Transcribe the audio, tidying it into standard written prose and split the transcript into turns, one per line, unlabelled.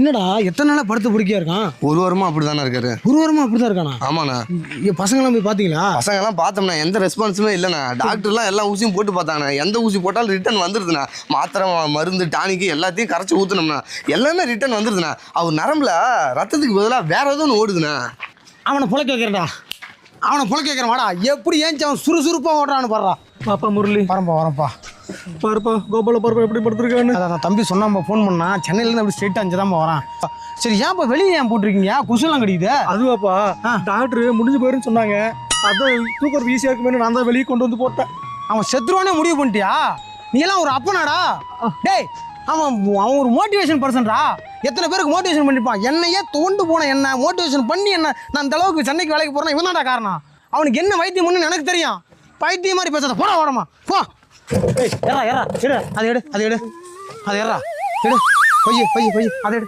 என்னடா எத்தனை நாளா படுத்து பிடிக்க இருக்கான்?
ஒரு வாரமா அப்படிதானே இருக்காரு.
ஒரு வாரமா அப்படிதான் இருக்கானா?
ஆமாண்ணா.
பசங்களாம் போய் பாத்தீங்களா?
பசங்க எல்லாம் பார்த்தோம்னா எந்த ரெஸ்பான்ஸுமே இல்லைண்ணா. டாக்டர்லாம் எல்லா ஊசியும் போட்டு பார்த்தாங்கண்ணா. எந்த ஊசி போட்டாலும் ரிட்டர்ன் வந்துருதுண்ணா. மாத்திரை மருந்து டானிக்கு எல்லாத்தையும் கரைச்சி ஊத்துனோம்னா எல்லாமே ரிட்டர்ன் வந்துருதுண்ணா. அவர் நரம்புல ரத்தத்துக்கு பதிலாக வேற ஏதோ ஒன்று ஓடுதுண்ணா.
அவனை புல கேட்கறேன்டா, அவனை புல கேட்கறேன். வாடா, எப்படி ஏஞ்சி அவன் சுறுசுறுப்பாக ஓடுறான்னு பாடுறா.
பாப்பா முரளி
வரப்பா
பாருப்பா, கோபால பாருப்பா எப்படி படுத்துருக்கான்னு.
அதான் தம்பி சொன்னாம்பா, ஃபோன் பண்ணா. சென்னையிலேருந்து அப்படி ஸ்ட்ரெயிட்டாக அஞ்சுதான்ப்பா வரான். சரி, ஏன்ப்பா வெளியே ஏன் போட்டிருக்கீங்க? குசுலாம் கிடைக்குது.
அதுவாப்பா, டாக்டர் முடிஞ்சு போயிருன்னு சொன்னாங்க. அதான் தூக்குறது ஈஸியாக இருக்குமே, நான் தான் வெளியே கொண்டு வந்து போட்டேன்.
அவன் செத்துருவானே முடிவு பண்ணிட்டியா? நீ எல்லாம் ஒரு அப்பனாடா? டேய், அவன் ஒரு மோட்டிவேஷன் பர்சன்டா. எத்தனை பேருக்கு மோட்டிவேஷன் பண்ணிருப்பான். என்னையே தோண்டு போன என்ன மோட்டிவேஷன் பண்ணி என்ன நான் இந்த அளவுக்கு சென்னைக்கு வேலைக்கு போறேன்னா இவன் தான்டா காரணம். அவனுக்கு என்ன வைத்தியம் பண்ணு எனக்கு தெரியும். பைத்தியம் மாதிரி பேசாத, போடா ஓடமா போ. ஏறா ஏறா எடு, அதை எடு அதை எடு, அதை ஏறா எடு, பொய் அதை எடு.